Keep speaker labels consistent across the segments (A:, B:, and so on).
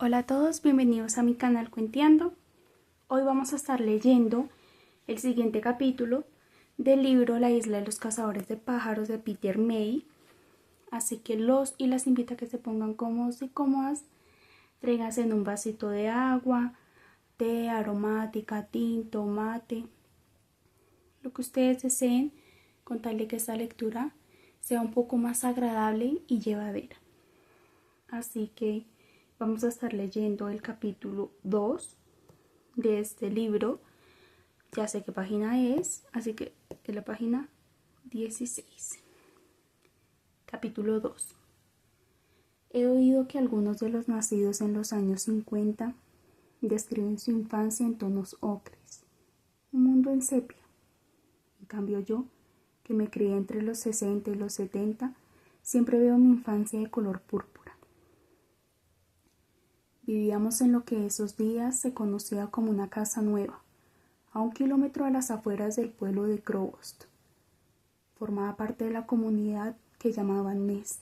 A: Hola a todos, bienvenidos a mi canal Cuenteando. Hoy vamos a estar leyendo el siguiente capítulo del libro La isla de los cazadores de pájaros de Peter May. Así que los y las invito a que se pongan cómodos y cómodas. Tráiganse en un vasito de agua, té, aromática, tinto, mate, lo que ustedes deseen, con tal de que esta lectura sea un poco más agradable y llevadera. Así que vamos a estar leyendo el capítulo 2 de este libro. Ya sé qué página es, así que es la página 16. Capítulo 2. He oído que algunos de los nacidos en los años 50 describen su infancia en tonos ocres, un mundo en sepia. En cambio yo, que me crié entre los 60 y los 70, siempre veo mi infancia de color púrpura. Vivíamos en lo que esos días se conocía como una casa nueva, a 1 kilómetro a las afueras del pueblo de Crowbost. Formaba parte de la comunidad que llamaban Ness,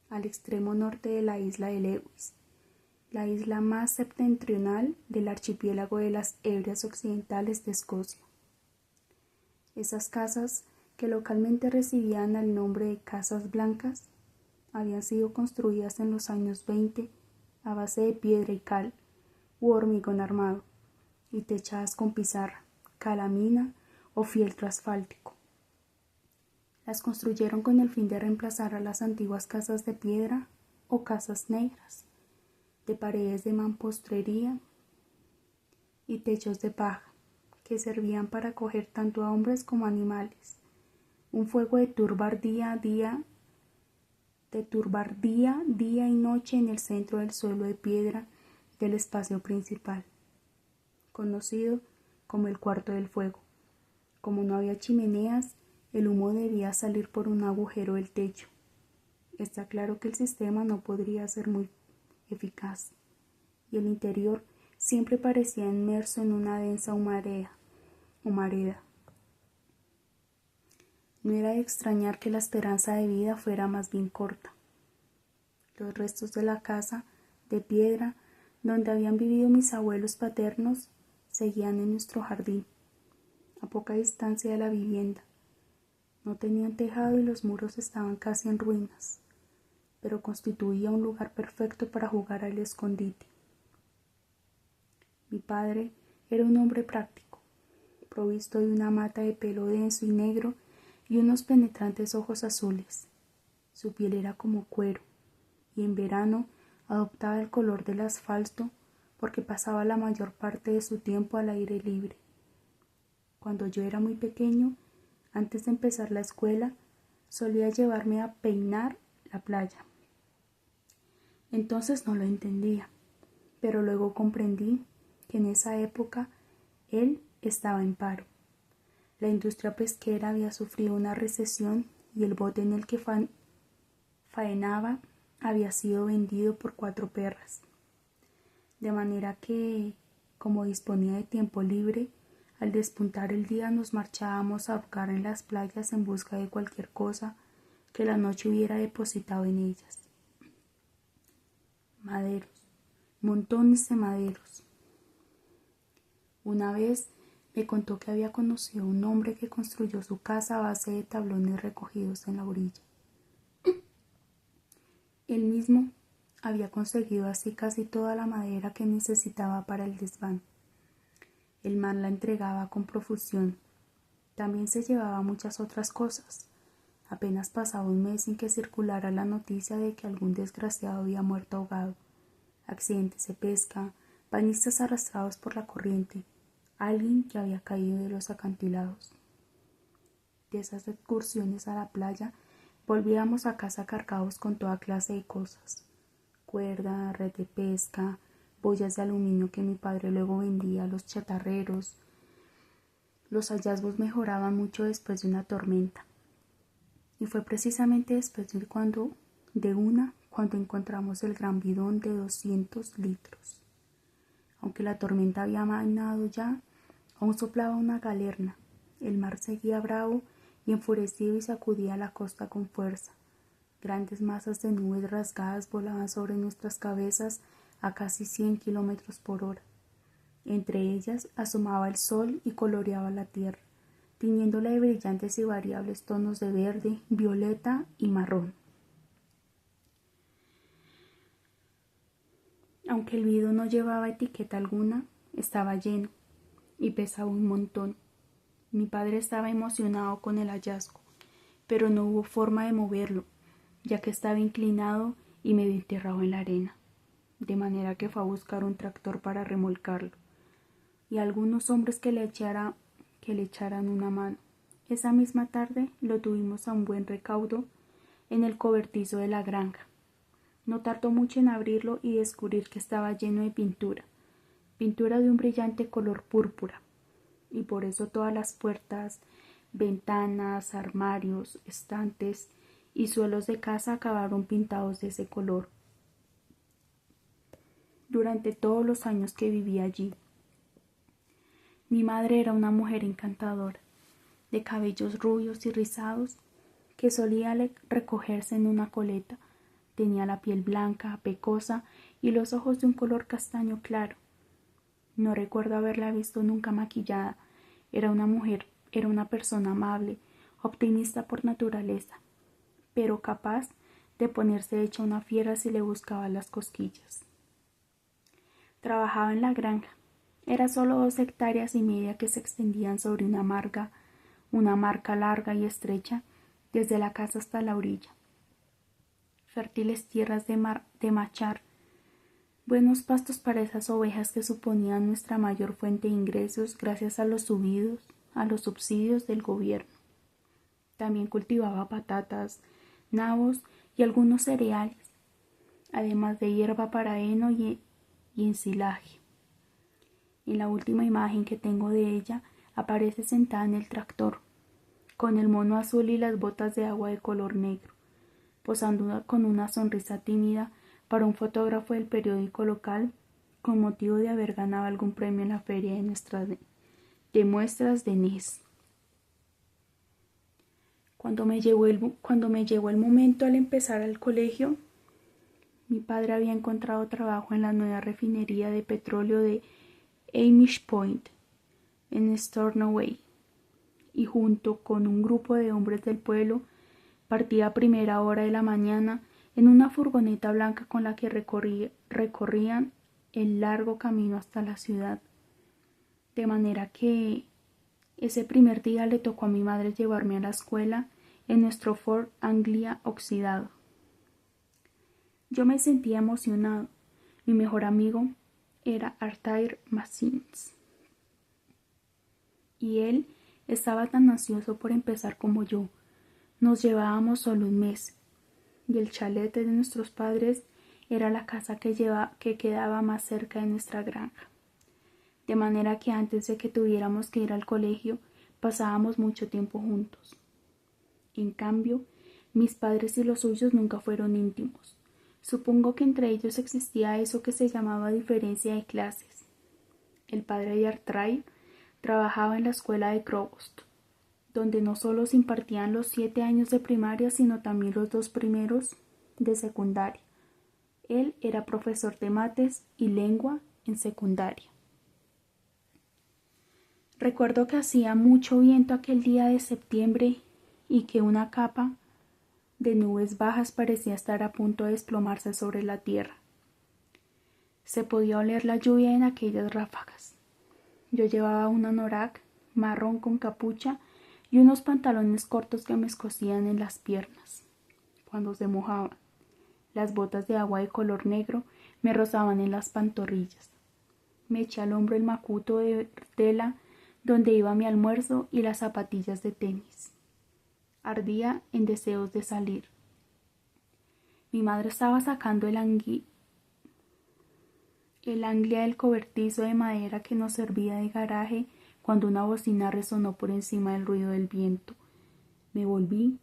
A: al extremo norte de la isla de Lewis, la isla más septentrional del archipiélago de las Hebrias Occidentales de Escocia. Esas casas, que localmente recibían el nombre de Casas Blancas, habían sido construidas en los años 20 a base de piedra y cal u hormigón armado, y techadas con pizarra, calamina o fieltro asfáltico. Las construyeron con el fin de reemplazar a las antiguas casas de piedra o casas negras, de paredes de mampostería y techos de paja, que servían para acoger tanto a hombres como a animales. Un fuego de turbar día y noche en el centro del suelo de piedra del espacio principal, conocido como el cuarto del fuego. Como no había chimeneas, el humo debía salir por un agujero del techo. Está claro que el sistema no podría ser muy eficaz, y el interior siempre parecía inmerso en una densa humareda. No era de extrañar que la esperanza de vida fuera más bien corta. Los restos de la casa de piedra donde habían vivido mis abuelos paternos seguían en nuestro jardín, a poca distancia de la vivienda. No tenían tejado y los muros estaban casi en ruinas, pero constituía un lugar perfecto para jugar al escondite. Mi padre era un hombre práctico, provisto de una mata de pelo denso y negro y unos penetrantes ojos azules. Su piel era como cuero, y en verano adoptaba el color del asfalto porque pasaba la mayor parte de su tiempo al aire libre. Cuando yo era muy pequeño, antes de empezar la escuela, solía llevarme a peinar la playa. Entonces no lo entendía, pero luego comprendí que en esa época él estaba en paro. La industria pesquera había sufrido una recesión y el bote en el que faenaba había sido vendido por 4 perras. De manera que, como disponía de tiempo libre, al despuntar el día nos marchábamos a buscar en las playas en busca de cualquier cosa que la noche hubiera depositado en ellas. Maderos, montones de maderos. Una vez me contó que había conocido a un hombre que construyó su casa a base de tablones recogidos en la orilla. Él mismo había conseguido así casi toda la madera que necesitaba para el desván. El mar la entregaba con profusión. También se llevaba muchas otras cosas. Apenas pasaba un mes sin que circulara la noticia de que algún desgraciado había muerto ahogado. Accidentes de pesca, bañistas arrastrados por la corriente, alguien que había caído de los acantilados. De esas excursiones a la playa volvíamos a casa cargados con toda clase de cosas: cuerda, red de pesca, boyas de aluminio que mi padre luego vendía a los chatarreros. Los hallazgos mejoraban mucho después de una tormenta, y fue precisamente después cuando encontramos el gran bidón de 200 litros. Aunque la tormenta había amainado ya, aún soplaba una galerna. El mar seguía bravo y enfurecido y sacudía la costa con fuerza. Grandes masas de nubes rasgadas volaban sobre nuestras cabezas a casi 100 kilómetros por hora. Entre ellas asomaba el sol y coloreaba la tierra, tiñéndola de brillantes y variables tonos de verde, violeta y marrón. Aunque el vidrio no llevaba etiqueta alguna, estaba lleno y pesaba un montón. Mi padre estaba emocionado con el hallazgo, pero no hubo forma de moverlo, ya que estaba inclinado y medio enterrado en la arena, de manera que fue a buscar un tractor para remolcarlo, y algunos hombres que le echaran una mano. Esa misma tarde lo tuvimos a un buen recaudo en el cobertizo de la granja. No tardó mucho en abrirlo y descubrir que estaba lleno de pintura de un brillante color púrpura, y por eso todas las puertas, ventanas, armarios, estantes y suelos de casa acabaron pintados de ese color. Durante todos los años que viví allí, mi madre era una mujer encantadora, de cabellos rubios y rizados, que solía recogerse en una coleta. Tenía la piel blanca, pecosa y los ojos de un color castaño claro. No recuerdo haberla visto nunca maquillada. Era una persona amable, optimista por naturaleza, pero capaz de ponerse hecha una fiera si le buscaba las cosquillas. Trabajaba en la granja. Era solo 2,5 hectáreas que se extendían sobre una marca larga y estrecha desde la casa hasta la orilla. Fértiles tierras de machar, buenos pastos para esas ovejas que suponían nuestra mayor fuente de ingresos gracias a los subsidios del gobierno. También cultivaba patatas, nabos y algunos cereales, además de hierba para heno y ensilaje. En la última imagen que tengo de ella aparece sentada en el tractor, con el mono azul y las botas de agua de color negro, posando con una sonrisa tímida para un fotógrafo del periódico local con motivo de haber ganado algún premio en la feria de muestras de Nice. Cuando me llegó el momento al empezar al colegio, mi padre había encontrado trabajo en la nueva refinería de petróleo de Amish Point, en Stornoway, y junto con un grupo de hombres del pueblo partía a primera hora de la mañana en una furgoneta blanca con la que recorrían el largo camino hasta la ciudad. De manera que ese primer día le tocó a mi madre llevarme a la escuela en nuestro Ford Anglia oxidado. Yo me sentía emocionado. Mi mejor amigo era Arthur Massins, y él estaba tan ansioso por empezar como yo. Nos llevábamos solo un mes, y el chalet de nuestros padres era la casa que quedaba más cerca de nuestra granja. De manera que antes de que tuviéramos que ir al colegio, pasábamos mucho tiempo juntos. En cambio, mis padres y los suyos nunca fueron íntimos. Supongo que entre ellos existía eso que se llamaba diferencia de clases. El padre de Arthur trabajaba en la escuela de Crowbost, donde no solo se impartían los 7 años de primaria, sino también los 2 primeros de secundaria. Él era profesor de mates y lengua en secundaria. Recuerdo que hacía mucho viento aquel día de septiembre y que una capa de nubes bajas parecía estar a punto de desplomarse sobre la tierra. Se podía oler la lluvia en aquellas ráfagas. Yo llevaba un anorak marrón con capucha y unos pantalones cortos que me escocían en las piernas cuando se mojaban. Las botas de agua de color negro me rozaban en las pantorrillas. Me eché al hombro el macuto de tela donde iba mi almuerzo y las zapatillas de tenis. Ardía en deseos de salir. Mi madre estaba sacando el anglia del cobertizo de madera que nos servía de garaje cuando una bocina resonó por encima del ruido del viento. Me volví.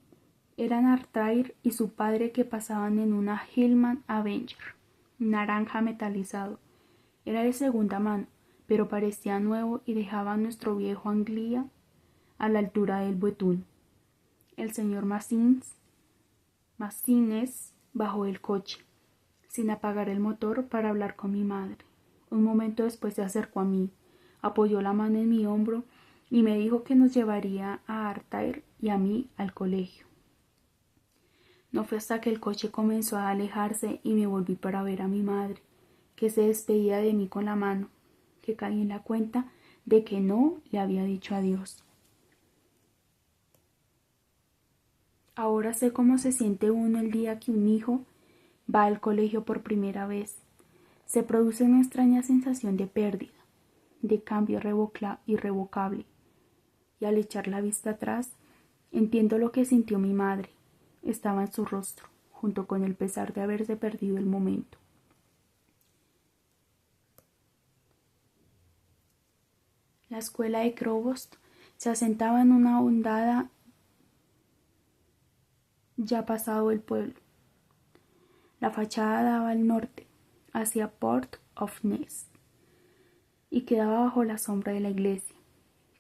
A: Eran Arthur y su padre que pasaban en una Hillman Avenger, naranja metalizado. Era de segunda mano, pero parecía nuevo y dejaba nuestro viejo Anglia a la altura del betún. El señor Massines bajó del coche. sin apagar el motor para hablar con mi madre. Un momento después se acercó a mí, apoyó la mano en mi hombro y me dijo que nos llevaría a Artair y a mí al colegio. No fue hasta que el coche comenzó a alejarse y me volví para ver a mi madre, que se despedía de mí con la mano, que caí en la cuenta de que no le había dicho adiós. Ahora sé cómo se siente uno el día que un hijo va al colegio por primera vez. Se produce una extraña sensación de pérdida, de cambio irrevocable. Y al echar la vista atrás, entiendo lo que sintió mi madre. Estaba en su rostro, junto con el pesar de haberse perdido el momento. La escuela de Crowbost se asentaba en una hondada ya pasado el pueblo. La fachada daba al norte, hacia Port of Ness, y quedaba bajo la sombra de la iglesia,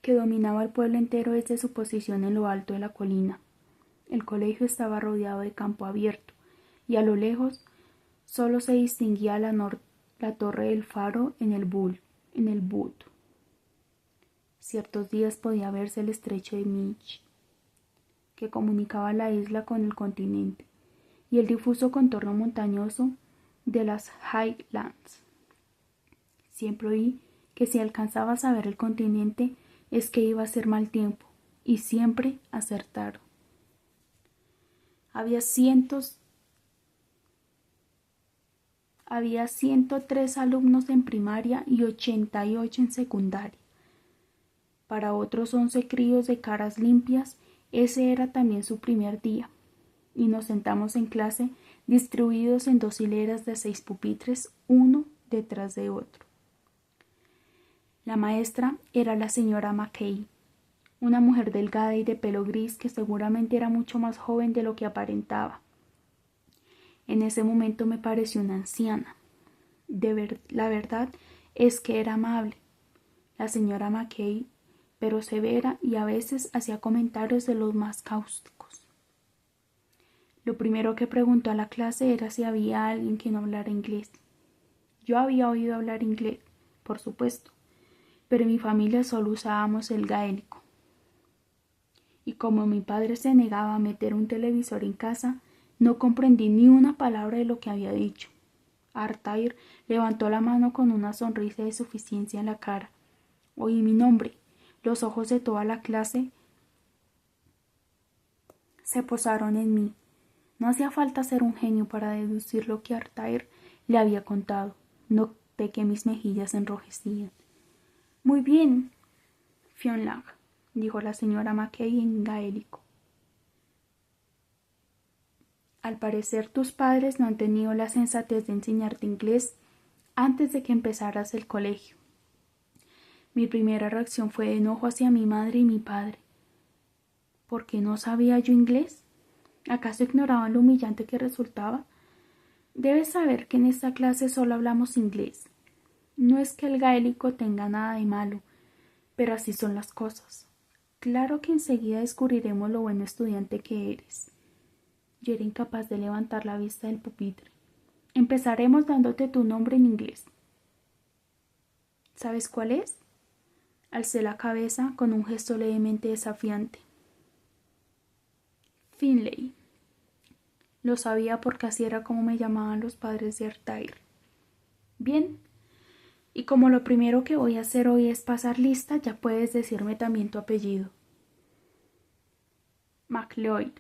A: que dominaba el pueblo entero desde su posición en lo alto de la colina. El colegio estaba rodeado de campo abierto, y a lo lejos solo se distinguía la torre del faro en el Bud. Ciertos días podía verse el estrecho de Mitch, que comunicaba la isla con el continente, y el difuso contorno montañoso de las Highlands. Siempre oí que si alcanzabas a ver el continente es que iba a ser mal tiempo, y siempre acertaron. Había 103 alumnos en primaria y 88 en secundaria. Para otros 11 críos de caras limpias, ese era también su primer día, y nos sentamos en clase distribuidos en 2 hileras de 6 pupitres, uno detrás de otro. La maestra era la señora Mackay, una mujer delgada y de pelo gris que seguramente era mucho más joven de lo que aparentaba. En ese momento me pareció una anciana. La verdad es que era amable, la señora Mackay, pero severa, y a veces hacía comentarios de los más cáusticos. Lo primero que preguntó a la clase era si había alguien que no hablara inglés. Yo había oído hablar inglés, por supuesto, pero en mi familia solo usábamos el gaélico. Y como mi padre se negaba a meter un televisor en casa, no comprendí ni una palabra de lo que había dicho. Artair levantó la mano con una sonrisa de suficiencia en la cara. Oí mi nombre. Los ojos de toda la clase se posaron en mí. No hacía falta ser un genio para deducir lo que Artair le había contado. Noté que mis mejillas se enrojecían. Muy bien, Fionlag, dijo la señora Mackay en gaélico. Al parecer tus padres no han tenido la sensatez de enseñarte inglés antes de que empezaras el colegio. Mi primera reacción fue de enojo hacia mi madre y mi padre. ¿Por qué no sabía yo inglés? ¿Acaso ignoraban lo humillante que resultaba? Debes saber que en esta clase solo hablamos inglés. No es que el gaélico tenga nada de malo, pero así son las cosas. Claro que enseguida descubriremos lo buen estudiante que eres. Yo era incapaz de levantar la vista del pupitre. Empezaremos dándote tu nombre en inglés. ¿Sabes cuál es? Alcé la cabeza con un gesto levemente desafiante. Finlay. Lo sabía porque así era como me llamaban los padres de Artair. Bien, y como lo primero que voy a hacer hoy es pasar lista, ya puedes decirme también tu apellido. MacLeod.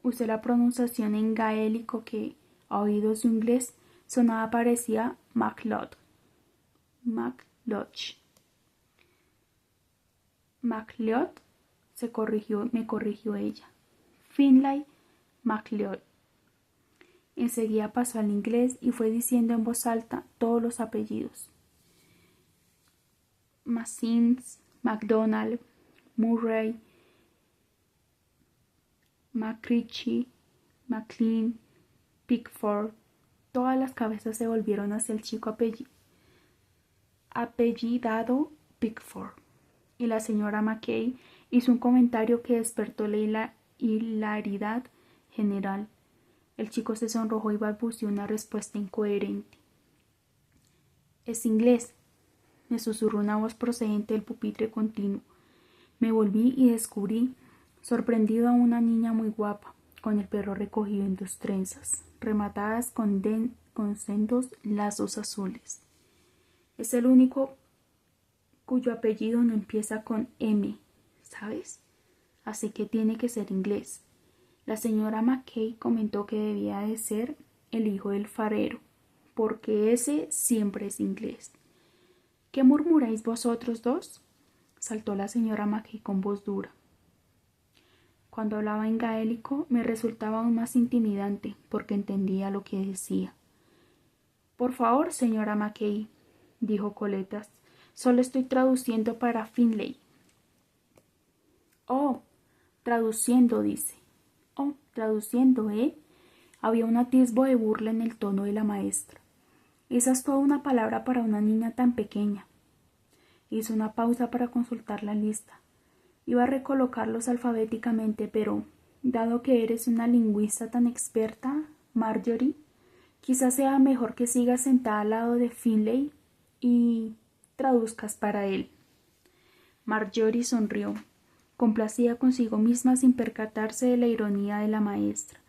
A: Usé la pronunciación en gaélico que, a oídos de inglés, sonaba parecía MacLeod. MacLeod, me corrigió ella. Finlay MacLeod. Enseguida pasó al inglés y fue diciendo en voz alta todos los apellidos. Massins, MacDonald, Murray, McRitchie, McLean, Pickford. Todas las cabezas se volvieron hacia el chico apellidado Pickford, y la señora Mackay hizo un comentario que despertó la hilaridad general. El chico se sonrojó y balbuceó una respuesta incoherente. «Es inglés», me susurró una voz procedente del pupitre continuo. Me volví y descubrí, sorprendido, a una niña muy guapa, con el pelo recogido en 2 trenzas, rematadas con sendos lazos azules. Es el único cuyo apellido no empieza con M, ¿sabes? Así que tiene que ser inglés. La señora Mackay comentó que debía de ser el hijo del farero, porque ese siempre es inglés. ¿Qué murmuráis vosotros dos?, saltó la señora Mackay con voz dura. Cuando hablaba en gaélico me resultaba aún más intimidante, porque entendía lo que decía. «Por favor, señora Mackay», dijo Coletas, «solo estoy traduciendo para Finlay». «Oh, traduciendo», dice. «Oh, traduciendo, ¿eh?» Había un atisbo de burla en el tono de la maestra. «Esa es toda una palabra para una niña tan pequeña». Hizo una pausa para consultar la lista. Iba a recolocarlos alfabéticamente, pero, dado que eres una lingüista tan experta, Marjorie, quizás sea mejor que sigas sentada al lado de Finlay y traduzcas para él. Marjorie sonrió, complacida consigo misma sin percatarse de la ironía de la maestra.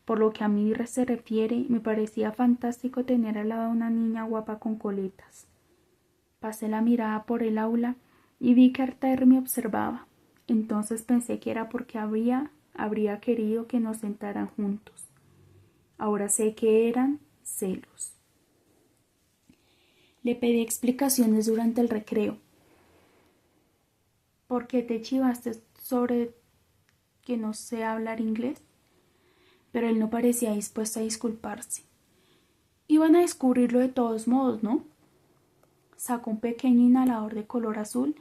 A: Por lo que a mí se refiere, me parecía fantástico tener al lado a una niña guapa con coletas. Pasé la mirada por el aula y vi que Arthur me observaba. Entonces pensé que era porque habría querido que nos sentaran juntos. Ahora sé que eran celos. Le pedí explicaciones durante el recreo. ¿Por qué te chivaste sobre que no sé hablar inglés? Pero él no parecía dispuesto a disculparse. Iban a descubrirlo de todos modos, ¿no? Sacó un pequeño inhalador de color azul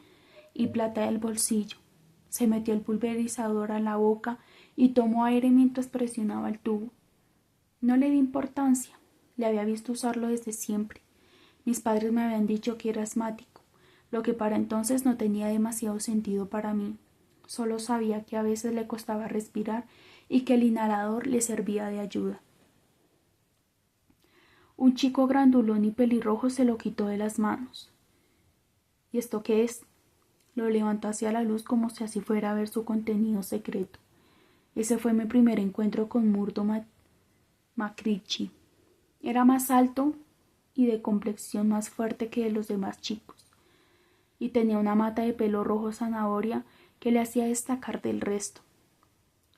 A: y plata del bolsillo. Se metió el pulverizador a la boca y tomó aire mientras presionaba el tubo. No le di importancia. Le había visto usarlo desde siempre. Mis padres me habían dicho que era asmático, lo que para entonces no tenía demasiado sentido para mí. Solo sabía que a veces le costaba respirar y que el inhalador le servía de ayuda. Un chico grandulón y pelirrojo se lo quitó de las manos. ¿Y esto qué es? Lo levantó hacia la luz como si así fuera a ver su contenido secreto. Ese fue mi primer encuentro con Murdo McCritchy. Era más alto y de complexión más fuerte que de los demás chicos, y tenía una mata de pelo rojo zanahoria que le hacía destacar del resto.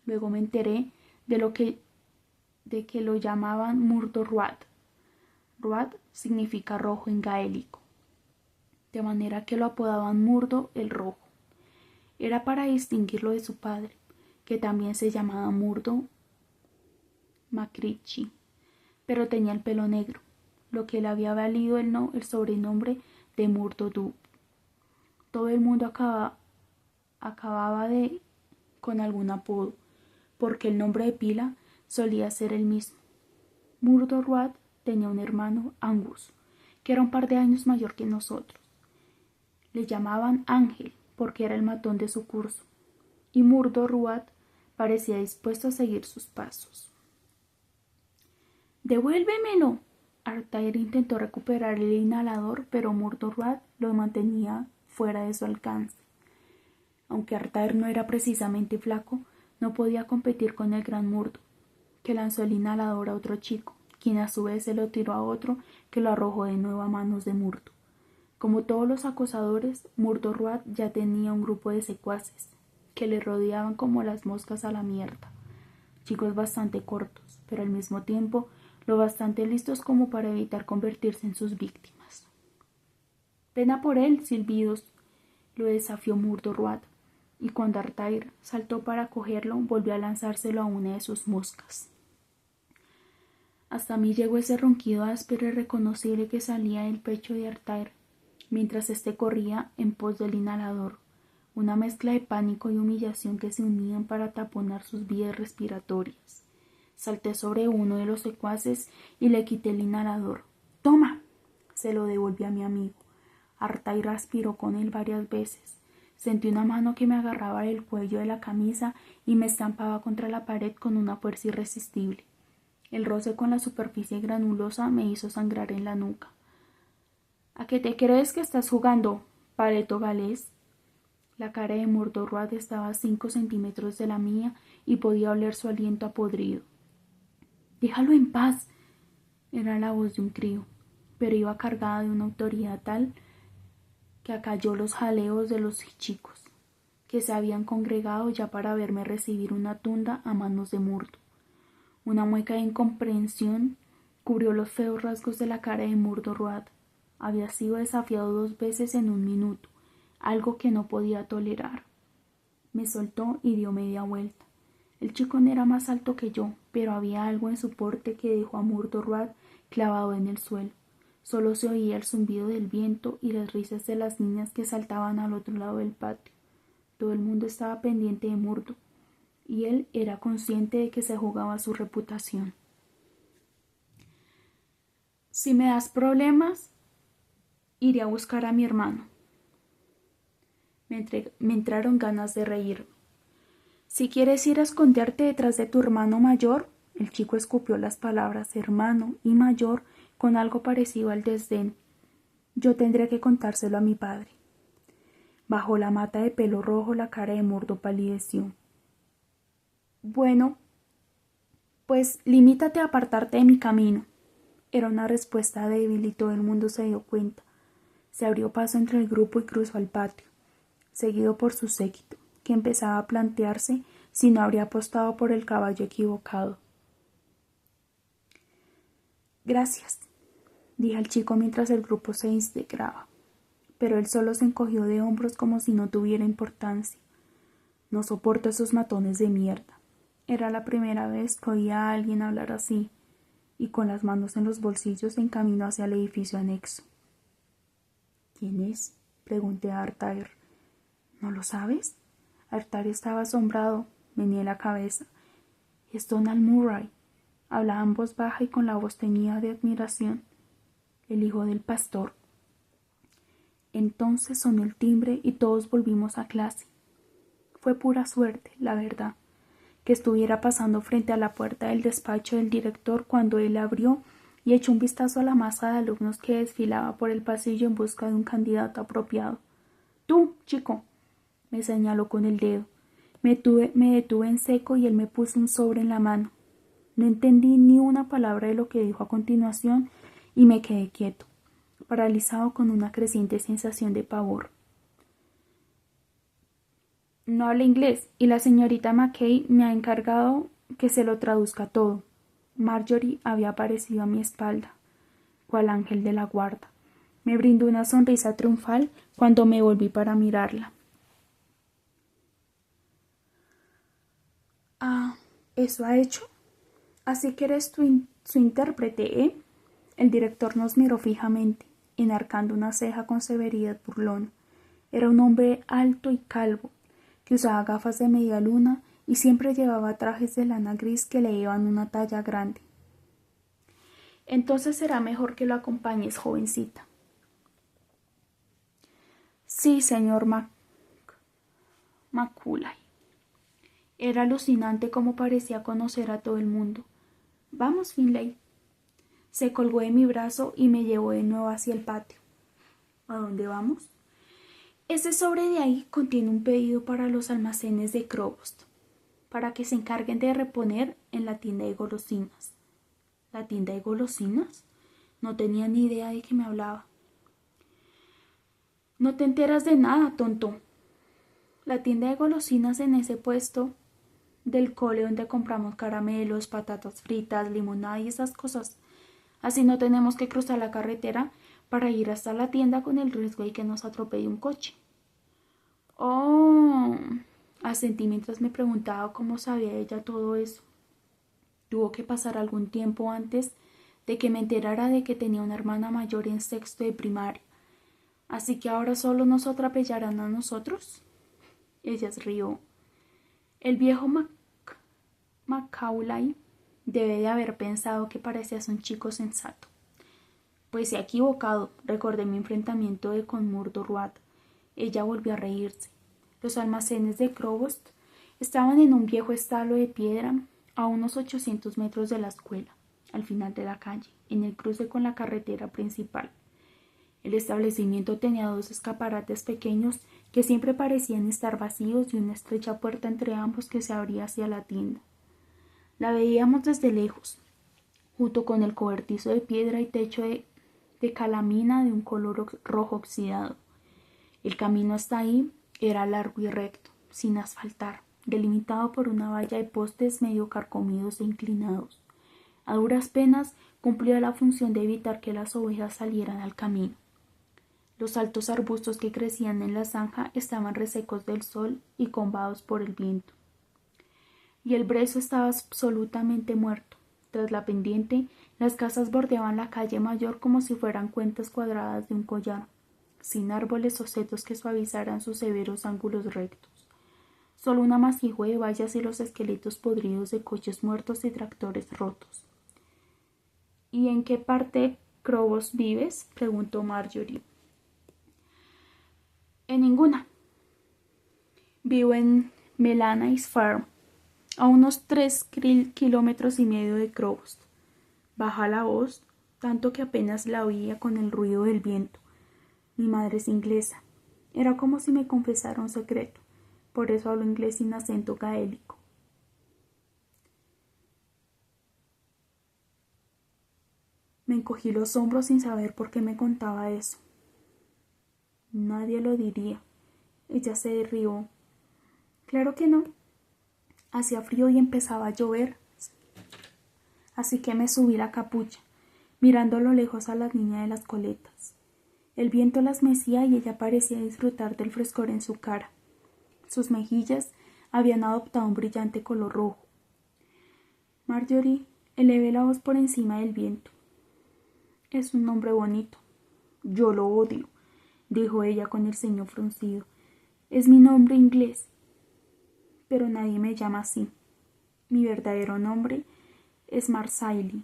A: Luego me enteré de que lo llamaban Murdo Ruad. Ruad significa rojo en gaélico, de manera que lo apodaban Murdo el Rojo. Era para distinguirlo de su padre, que también se llamaba Murdo McCritchy, pero tenía el pelo negro, lo que le había valido el sobrenombre de Murdo Dub. Todo el mundo acababa con algún apodo, porque el nombre de pila solía ser el mismo. Murdo Ruad tenía un hermano, Angus, que era un par de años mayor que nosotros. Le llamaban Ángel, porque era el matón de su curso, y Murdo Ruad parecía dispuesto a seguir sus pasos. «¡Devuélvemelo!» Arthur intentó recuperar el inhalador, pero Murdo Ruad lo mantenía fuera de su alcance. Aunque Arthur no era precisamente flaco, no podía competir con el gran Murdo, que lanzó el inhalador a otro chico, quien a su vez se lo tiró a otro, que lo arrojó de nuevo a manos de Murdo. Como todos los acosadores, Murdo Ruad ya tenía un grupo de secuaces, que le rodeaban como las moscas a la mierda, chicos bastante cortos, pero al mismo tiempo lo bastante listos como para evitar convertirse en sus víctimas. «Ven a por él, silbidos», lo desafió Murdo Ruad, y cuando Arthur saltó para cogerlo, volvió a lanzárselo a una de sus moscas. Hasta mí llegó ese ronquido áspero y reconocible que salía del pecho de Arthur, mientras éste corría en pos del inhalador, una mezcla de pánico y humillación que se unían para taponar sus vías respiratorias. Salté sobre uno de los secuaces y le quité el inhalador. «¡Toma!» Se lo devolví a mi amigo. Arthur aspiró con él varias veces. Sentí una mano que me agarraba del cuello de la camisa y me estampaba contra la pared con una fuerza irresistible. El roce con la superficie granulosa me hizo sangrar en la nuca. ¿A qué te crees que estás jugando, paleto galés? La cara de Mordorroad estaba a 5 centímetros de la mía y podía oler su aliento a podrido. «Déjalo en paz», era la voz de un crío, pero iba cargada de una autoridad tal que acalló los jaleos de los chicos, que se habían congregado ya para verme recibir una tunda a manos de Murdo. Una mueca de incomprensión cubrió los feos rasgos de la cara de Mordorroad. Había sido desafiado 2 veces en 1 minuto, algo que no podía tolerar. Me soltó y dio media vuelta. El chico no era más alto que yo, pero había algo en su porte que dejó a Mordorroad clavado en el suelo. Solo se oía el zumbido del viento y las risas de las niñas que saltaban al otro lado del patio. Todo el mundo estaba pendiente de Murdo, y él era consciente de que se jugaba su reputación. «Si me das problemas, iré a buscar a mi hermano». Me entraron ganas de reírme. «Si quieres ir a esconderte detrás de tu hermano mayor», el chico escupió las palabras hermano y mayor con algo parecido al desdén, «yo tendré que contárselo a mi padre». Bajo la mata de pelo rojo la cara de Murdo palideció. «Bueno, pues limítate a apartarte de mi camino». Era una respuesta débil y todo el mundo se dio cuenta. Se abrió paso entre el grupo y cruzó al patio, seguido por su séquito, que empezaba a plantearse si no habría apostado por el caballo equivocado. «Gracias», dijo el chico mientras el grupo se integraba, pero él solo se encogió de hombros como si no tuviera importancia. «No soporto esos matones de mierda». Era la primera vez que oía a alguien hablar así, y con las manos en los bolsillos se encaminó hacia el edificio anexo. «¿Quién es?», pregunté a Artair. «¿No lo sabes?». Artair estaba asombrado. Meneé la cabeza. «Es Donald Murray». Hablaba en voz baja y con la voz teñida de admiración. «El hijo del pastor». Entonces sonó el timbre y todos volvimos a clase. Fue pura suerte, la verdad, que estuviera pasando frente a la puerta del despacho del director cuando él abrió y echó un vistazo a la masa de alumnos que desfilaba por el pasillo en busca de un candidato apropiado. «Tú, chico», me señaló con el dedo. Me detuve en seco y él me puso un sobre en la mano. No entendí ni una palabra de lo que dijo a continuación y me quedé quieto, paralizado con una creciente sensación de pavor. «No habla inglés y la señorita Mackay me ha encargado que se lo traduzca todo». Marjorie había aparecido a mi espalda, cual ángel de la guarda. Me brindó una sonrisa triunfal cuando me volví para mirarla. «Ah, ¿eso ha hecho? Así que eres su intérprete, ¿eh?» El director nos miró fijamente, enarcando una ceja con severidad burlona. Era un hombre alto y calvo, que usaba gafas de media luna y siempre llevaba trajes de lana gris que le iban una talla grande. «Entonces será mejor que lo acompañes, jovencita». «Sí, señor Macaulay». Era alucinante cómo parecía conocer a todo el mundo. «Vamos, Finlay». Se colgó de mi brazo y me llevó de nuevo hacia el patio. «¿A dónde vamos?» «Ese sobre de ahí contiene un pedido para los almacenes de Crowbost, para que se encarguen de reponer en la tienda de golosinas». «¿La tienda de golosinas?». No tenía ni idea de qué me hablaba. «No te enteras de nada, tonto. La tienda de golosinas en ese puesto del cole donde compramos caramelos, patatas fritas, limonada y esas cosas. Así no tenemos que cruzar la carretera para ir hasta la tienda con el riesgo de que nos atropelle un coche». «Oh», asentí mientras me preguntaba cómo sabía ella todo eso. Tuvo que pasar algún tiempo antes de que me enterara de que tenía una hermana mayor en 6º de primaria. «¿Así que ahora solo nos atropellarán a nosotros?». Ella se rió. «El viejo Macaulay debe de haber pensado que parecías un chico sensato». «Pues se ha equivocado», recordé mi enfrentamiento con Mordorroad. Ella volvió a reírse. Los almacenes de Crowbost estaban en un viejo establo de piedra a unos 800 metros de la escuela. al final de la calle, en el cruce con la carretera principal. El establecimiento tenía 2 escaparates pequeños que siempre parecían estar vacíos y una estrecha puerta entre ambos que se abría hacia la tienda. La veíamos desde lejos, junto con el cobertizo de piedra y techo de calamina de un color rojo oxidado. El camino hasta ahí era largo y recto, sin asfaltar, delimitado por una valla de postes medio carcomidos e inclinados. A duras penas cumplía la función de evitar que las ovejas salieran al camino. Los altos arbustos que crecían en la zanja estaban resecos del sol y combados por el viento. Y el brezo estaba absolutamente muerto. Tras la pendiente, las casas bordeaban la calle mayor como si fueran cuentas cuadradas de un collar, sin árboles o setos que suavizaran sus severos ángulos rectos. Solo un amasijo de vallas y los esqueletos podridos de coches muertos y tractores rotos. —¿Y en qué parte de Crobos vives? —preguntó Marjorie. —En ninguna. Vivo en Melanice Farm, a unos 3,5 kilómetros de Crobos. Baja la voz, tanto que apenas la oía con el ruido del viento. Mi madre es inglesa. Era como si me confesara un secreto. Por eso hablo inglés sin acento gaélico. Me encogí los hombros sin saber por qué me contaba eso. Nadie lo diría. Ella se rió. Claro que no. Hacía frío y empezaba a llover. Así que me subí la capucha, mirando a lo lejos a la niña de las coletas. El viento las mecía y ella parecía disfrutar del frescor en su cara. Sus mejillas habían adoptado un brillante color rojo. Marjorie, elevé la voz por encima del viento. Es un nombre bonito. Yo lo odio, dijo ella con el ceño fruncido. Es mi nombre inglés. Pero nadie me llama así. Mi verdadero nombre es Marsaili.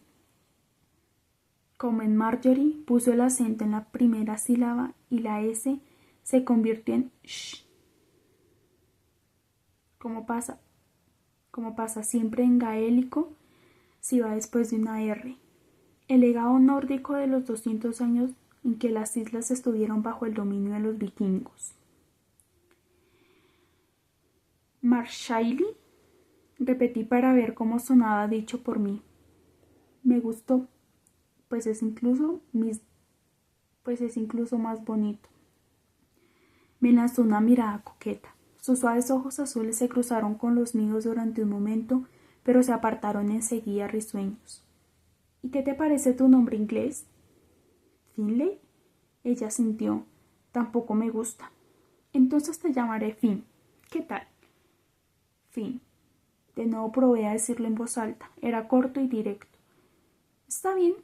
A: Como en Marjorie, puso el acento en la primera sílaba y la S se convirtió en sh. Como pasa siempre en gaélico, si va después de una R. El legado nórdico de los 200 años en que las islas estuvieron bajo el dominio de los vikingos. Marsaili, repetí para ver cómo sonaba dicho por mí. Me gustó, pues es incluso más bonito. Me lanzó una mirada coqueta. Sus suaves ojos azules se cruzaron con los míos durante un momento, pero se apartaron enseguida risueños. ¿Y qué te parece tu nombre inglés? ¿Finley? Ella sintió. Tampoco me gusta. Entonces te llamaré Finn. ¿Qué tal? Finn. De nuevo probé a decirlo en voz alta. Era corto y directo. Está bien.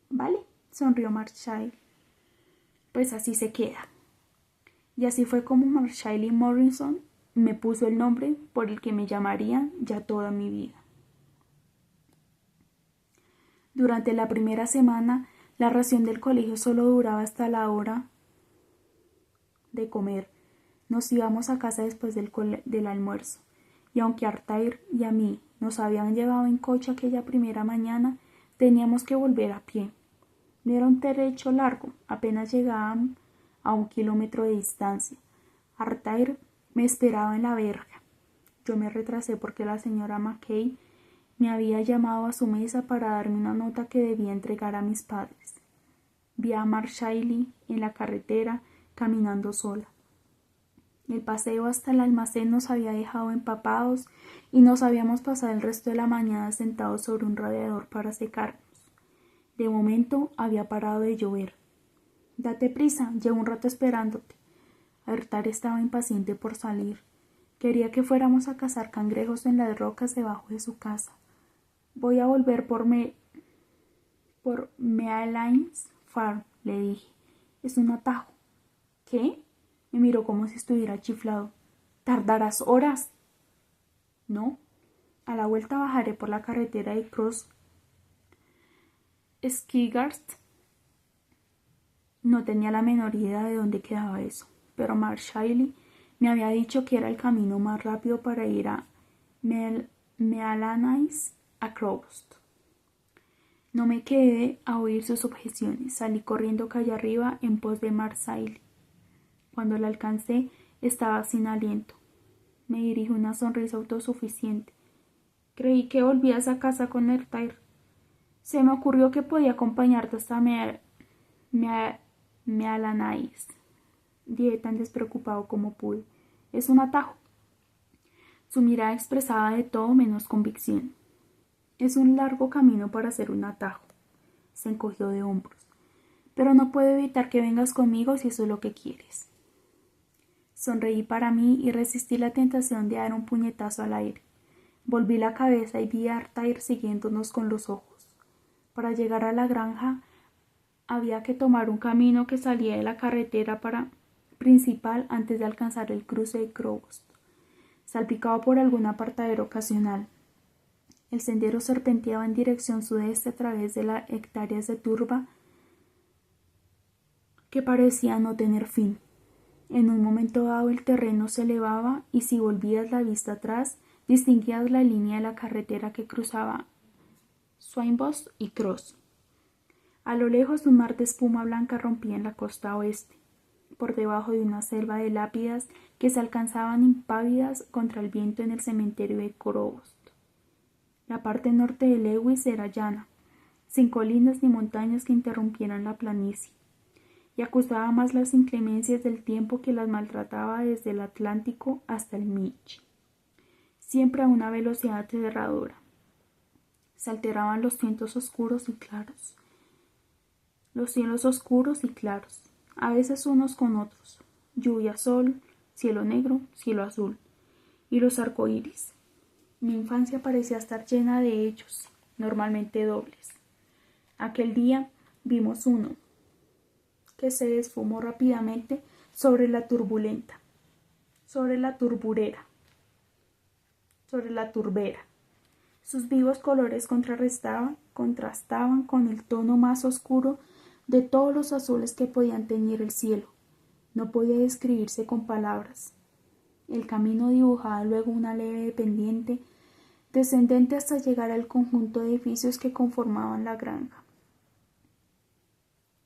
A: Vale, sonrió Marshall. Pues así se queda. Y así fue como Marshall Morrison me puso el nombre por el que me llamaría ya toda mi vida. Durante la primera semana, la ración del colegio solo duraba hasta la hora de comer. Nos íbamos a casa después del almuerzo, y aunque a Artair y a mí nos habían llevado en coche aquella primera mañana, teníamos que volver a pie. Era un trecho largo, apenas llegaban a 1 kilómetro de distancia. Artair me esperaba en la verja. Yo me retrasé porque la señora Mackay me había llamado a su mesa para darme una nota que debía entregar a mis padres. Vi a Marshall en la carretera, caminando sola. El paseo hasta el almacén nos había dejado empapados y nos habíamos pasado el resto de la mañana sentados sobre un radiador para secarnos. De momento había parado de llover. Date prisa, llevo un rato esperándote. Artair estaba impaciente por salir. Quería que fuéramos a cazar cangrejos en las rocas debajo de su casa. Voy a volver por Mealines Farm, le dije. Es un atajo. ¿Qué? Me miró como si estuviera chiflado. ¿Tardarás horas? No. A la vuelta bajaré por la carretera de Cross Skigart. No tenía la menor idea de dónde quedaba eso, pero Marshall me había dicho que era el camino más rápido para ir a Mealanice a Crowst. No me quedé a oír sus objeciones. Salí corriendo calle arriba en pos de Marsailles. Cuando la alcancé, estaba sin aliento. Me dirigió una sonrisa autosuficiente. Creí que volvías a casa con Ertair. Se me ocurrió que podía acompañarte hasta Mealanais. Dije tan despreocupado como pude. Es un atajo. Su mirada expresaba de todo menos convicción. Es un largo camino para hacer un atajo. Se encogió de hombros. Pero no puedo evitar que vengas conmigo si eso es lo que quieres. Sonreí para mí y resistí la tentación de dar un puñetazo al aire. Volví la cabeza y vi a Ertair siguiéndonos con los ojos. Para llegar a la granja había que tomar un camino que salía de la carretera principal antes de alcanzar el cruce de Crowbost, salpicado por algún apartadero ocasional. El sendero serpenteaba en dirección sudeste a través de las hectáreas de turba que parecía no tener fin. En un momento dado el terreno se elevaba y si volvías la vista atrás, distinguías la línea de la carretera que cruzaba Swainbost y Cross. A lo lejos un mar de espuma blanca rompía en la costa oeste, por debajo de una selva de lápidas que se alcanzaban impávidas contra el viento en el cementerio de Crowbost. La parte norte de Lewis era llana, sin colinas ni montañas que interrumpieran la planicie, y acusaba más las inclemencias del tiempo que las maltrataba desde el Atlántico hasta el Mich, siempre a una velocidad aterradora. Se alteraban los cielos oscuros y claros, a veces unos con otros, lluvia, sol, cielo negro, cielo azul, y los arcoíris. Mi infancia parecía estar llena de ellos, normalmente dobles. Aquel día vimos uno, que se desfumó rápidamente sobre la turbera. Sus vivos colores contrastaban con el tono más oscuro de todos los azules que podían teñir el cielo. No podía describirse con palabras. El camino dibujaba luego una leve pendiente descendente hasta llegar al conjunto de edificios que conformaban la granja,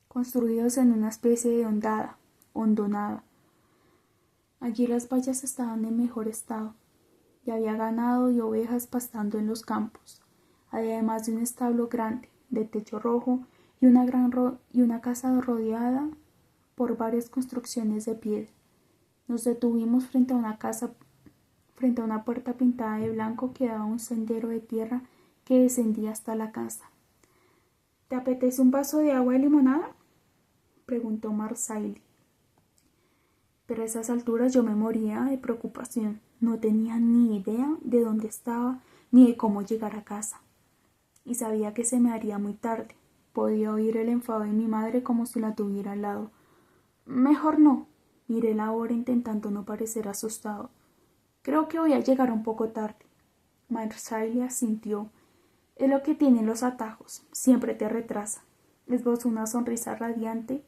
A: construidos en una especie de hondonada. Allí las vallas estaban en mejor estado, y había ganado y ovejas pastando en los campos, además de un establo grande, de techo rojo, y una casa rodeada por varias construcciones de piedra. Nos detuvimos frente a una puerta pintada de blanco que daba a un sendero de tierra que descendía hasta la casa. ¿Te apetece un vaso de agua de limonada?, preguntó Marsailles. Pero a esas alturas yo me moría de preocupación. No tenía ni idea de dónde estaba ni de cómo llegar a casa. Y sabía que se me haría muy tarde. Podía oír el enfado de mi madre como si la tuviera al lado. Mejor no. Miré la hora intentando no parecer asustado. Creo que voy a llegar un poco tarde. Marsailles asintió. Es lo que tienen los atajos. Siempre te retrasa. Esbozó una sonrisa radiante.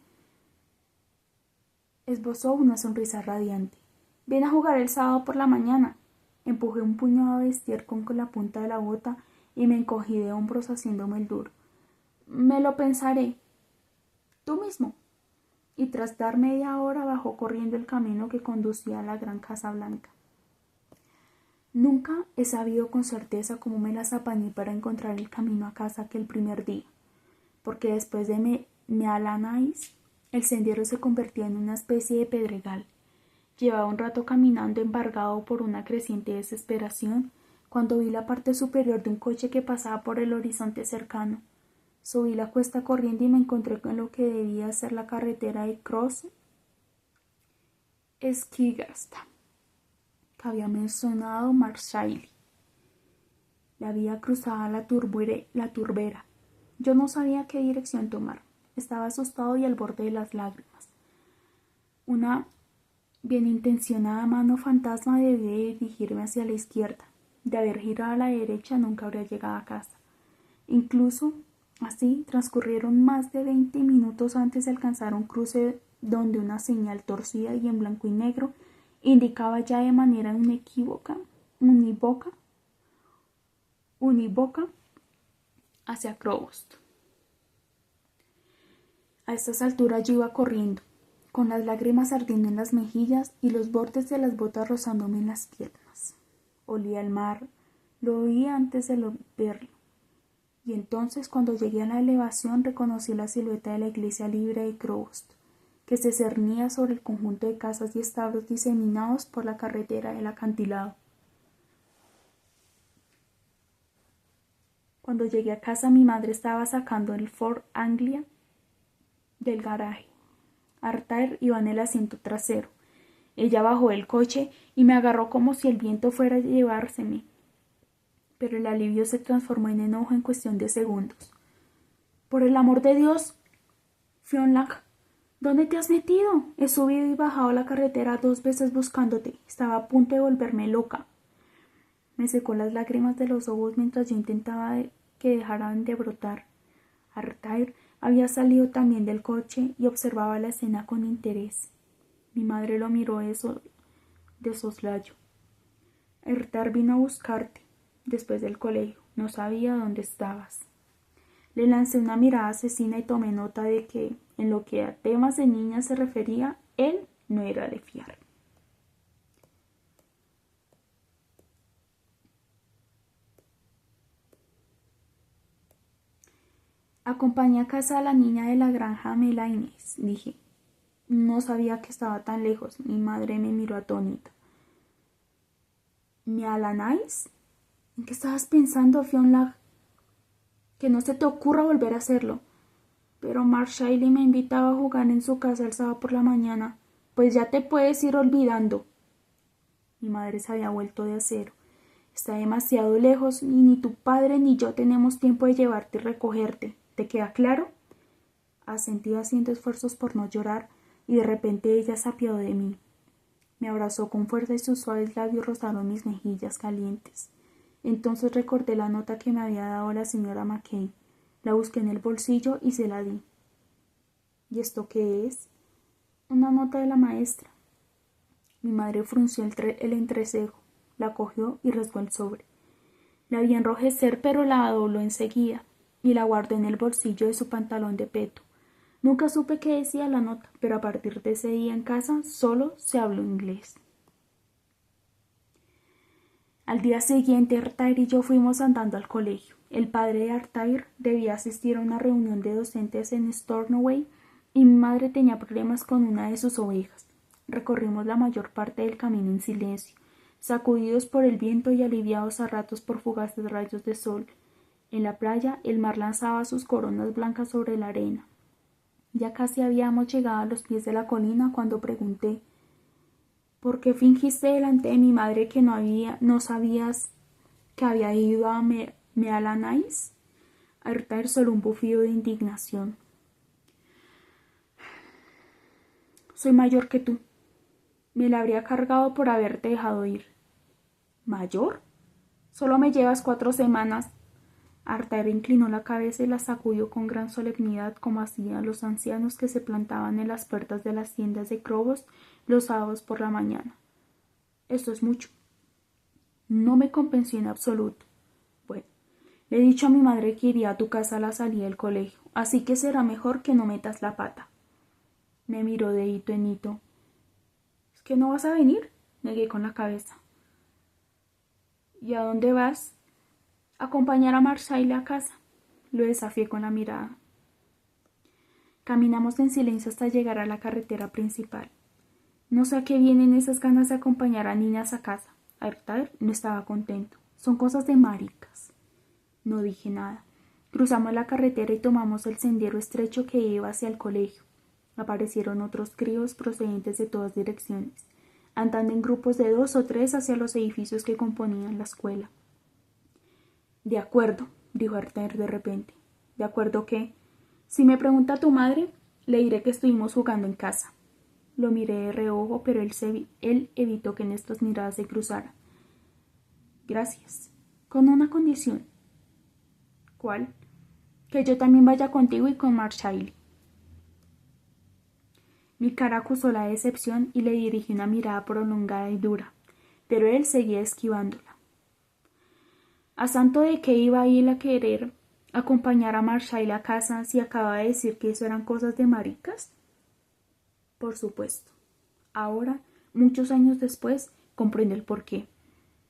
A: Ven a jugar el sábado por la mañana. Empujé un puñado de estiércol con la punta de la bota y me encogí de hombros haciéndome el duro. Me lo pensaré. Tú mismo. Y tras dar media hora bajó corriendo el camino que conducía a la gran Casa Blanca. Nunca he sabido con certeza cómo me las apañé para encontrar el camino a casa aquel primer día, porque después de Mealanais el sendero se convertía en una especie de pedregal. Llevaba un rato caminando embargado por una creciente desesperación cuando vi la parte superior de un coche que pasaba por el horizonte cercano. Subí la cuesta corriendo y me encontré con lo que debía ser la carretera de Cross Skigasta, que había mencionado Marsailles. La vía cruzaba la turbera. Yo no sabía qué dirección tomar. Estaba asustado y al borde de las lágrimas. Una bien intencionada mano fantasma debía dirigirme hacia la izquierda. De haber girado a la derecha nunca habría llegado a casa. Incluso así transcurrieron más de 20 minutos antes de alcanzar un cruce donde una señal torcida y en blanco y negro indicaba ya de manera unívoca hacia Crowbost. A estas alturas yo iba corriendo, con las lágrimas ardiendo en las mejillas y los bordes de las botas rozándome en las piernas. Olía el mar, lo oía antes de verlo. Y entonces, cuando llegué a la elevación, reconocí la silueta de la iglesia libre de Crowst, que se cernía sobre el conjunto de casas y establos diseminados por la carretera del acantilado. Cuando llegué a casa, mi madre estaba sacando el Ford Anglia del garaje. Arthur iba en el asiento trasero. Ella bajó del coche y me agarró como si el viento fuera a llevárseme. Pero el alivio se transformó en enojo en cuestión de segundos. ¡Por el amor de Dios! Fionlach, ¿dónde te has metido? He subido y bajado la carretera 2 veces buscándote. Estaba a punto de volverme loca. Me secó las lágrimas de los ojos mientras yo intentaba que dejaran de brotar. Arthur había salido también del coche y observaba la escena con interés. Mi madre lo miró de soslayo. Arthur vino a buscarte después del colegio. No sabía dónde estabas. Le lancé una mirada asesina y tomé nota de que, en lo que a temas de niñas se refería, él no era de fiar. Acompañé a casa a la niña de la granja Melaines, dije. No sabía que estaba tan lejos. Mi madre me miró atónita. ¿Me alanáis? ¿En qué estabas pensando, Fionlach? Que no se te ocurra volver a hacerlo. Pero Marshall me invitaba a jugar en su casa el sábado por la mañana. Pues ya te puedes ir olvidando. Mi madre se había vuelto de acero. Está demasiado lejos y ni tu padre ni yo tenemos tiempo de llevarte y recogerte. ¿Te queda claro? Asentí haciendo esfuerzos por no llorar y de repente ella se apiadó de mí. Me abrazó con fuerza y sus suaves labios rozaron mis mejillas calientes. Entonces recordé la nota que me había dado la señora McKay. La busqué en el bolsillo y se la di. ¿Y esto qué es? Una nota de la maestra. Mi madre frunció el entrecejo, la cogió y rasgó el sobre. La vi enrojecer, pero la dobló enseguida y la guardó en el bolsillo de su pantalón de peto. Nunca supe qué decía la nota, pero a partir de ese día en casa solo se habló inglés. Al día siguiente, Arthur y yo fuimos andando al colegio. El padre de Arthur debía asistir a una reunión de docentes en Stornoway y mi madre tenía problemas con una de sus ovejas. Recorrimos la mayor parte del camino en silencio, sacudidos por el viento y aliviados a ratos por fugaces rayos de sol. En la playa, el mar lanzaba sus coronas blancas sobre la arena. Ya casi habíamos llegado a los pies de la colina cuando pregunté: ¿por qué fingiste delante de mi madre que no sabías que había ido a Mealanais? Arthur soltó un bufido de indignación. Soy mayor que tú. Me la habría cargado por haberte dejado ir. ¿Mayor? Solo me llevas 4 semanas. Arthur inclinó la cabeza y la sacudió con gran solemnidad, como hacían los ancianos que se plantaban en las puertas de las tiendas de Crobos los sábados por la mañana. Esto es mucho. No me convenció en absoluto. Bueno, le he dicho a mi madre que iría a tu casa a la salida del colegio, así que será mejor que no metas la pata. Me miró de hito en hito. ¿Es que no vas a venir? Negué con la cabeza. ¿Y a dónde vas? Acompañar a Marshall a casa. Lo desafié con la mirada. Caminamos en silencio hasta llegar a la carretera principal. No sé a qué vienen esas ganas de acompañar a niñas a casa. Arthur no estaba contento. Son cosas de maricas. No dije nada. Cruzamos la carretera y tomamos el sendero estrecho que iba hacia el colegio. Aparecieron otros críos procedentes de todas direcciones, andando en grupos de 2 o 3 hacia los edificios que componían la escuela. De acuerdo, dijo Arthur de repente. ¿De acuerdo qué? Si me pregunta tu madre, le diré que estuvimos jugando en casa. Lo miré de reojo, pero él evitó que nuestras miradas se cruzaran. Gracias. Con una condición. ¿Cuál? Que yo también vaya contigo y con Marshall. Mi cara acusó la decepción y le dirigí una mirada prolongada y dura, pero él seguía esquivándola. ¿A santo de qué iba a ir a querer acompañar a Marshall a casa si acaba de decir que eso eran cosas de maricas? Por supuesto. Ahora, muchos años después, comprende el porqué.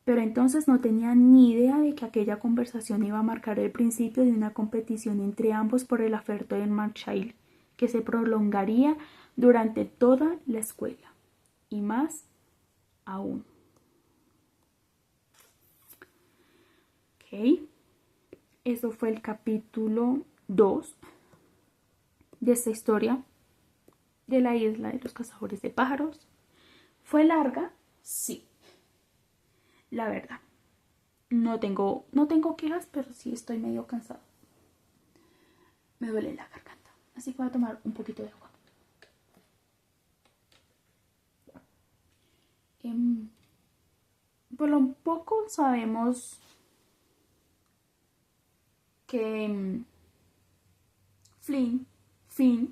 A: Pero entonces no tenía ni idea de que aquella conversación iba a marcar el principio de una competición entre ambos por el afecto de Marshall, que se prolongaría durante toda la escuela. Y más aún. Ok. Eso fue el capítulo 2 de esta historia de la isla de los cazadores de pájaros. ¿Fue larga? Sí. La verdad. No tengo quejas, pero sí estoy medio cansado. Me duele la garganta. Así que voy a tomar un poquito de agua. Por lo poco sabemos que Finn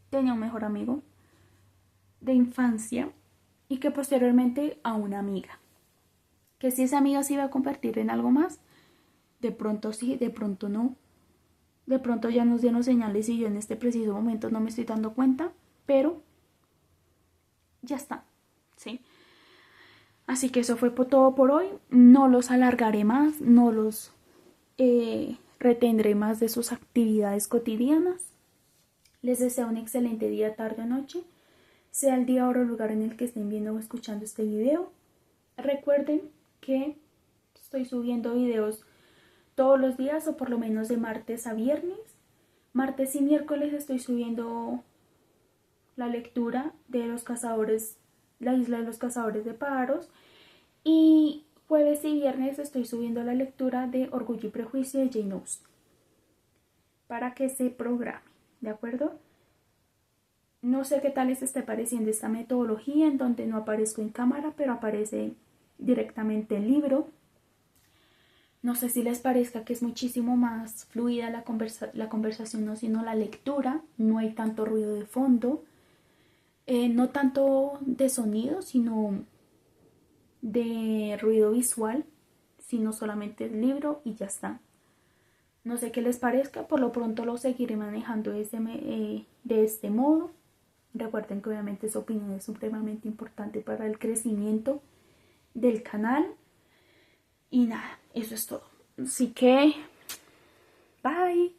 A: tenía un mejor amigo de infancia y que posteriormente a una amiga. Que si esa amiga se iba a convertir en algo más, de pronto sí, de pronto no. De pronto ya nos dieron señales y yo en este preciso momento no me estoy dando cuenta, pero ya está, ¿sí? Así que eso fue todo por hoy. No los alargaré más, no los retendré más de sus actividades cotidianas. Les deseo un excelente día, tarde o noche, sea el día, hora o lugar en el que estén viendo o escuchando este video. Recuerden que estoy subiendo videos todos los días o por lo menos de martes a viernes. Martes y miércoles estoy subiendo la lectura de los cazadores, la isla de los cazadores de pájaros, y jueves y viernes estoy subiendo la lectura de Orgullo y Prejuicio de Jane Austen para que se programe, ¿de acuerdo? No sé qué tal les esté pareciendo esta metodología en donde no aparezco en cámara, pero aparece directamente el libro. No sé si les parezca que es muchísimo más fluida la conversación, no sino la lectura. No hay tanto ruido de fondo, no tanto de sonido, sino de ruido visual, sino solamente el libro y ya está. No sé qué les parezca, por lo pronto lo seguiré manejando de este modo. Recuerden que obviamente su opinión es supremamente importante para el crecimiento del canal. Y nada, eso es todo. Así que, bye.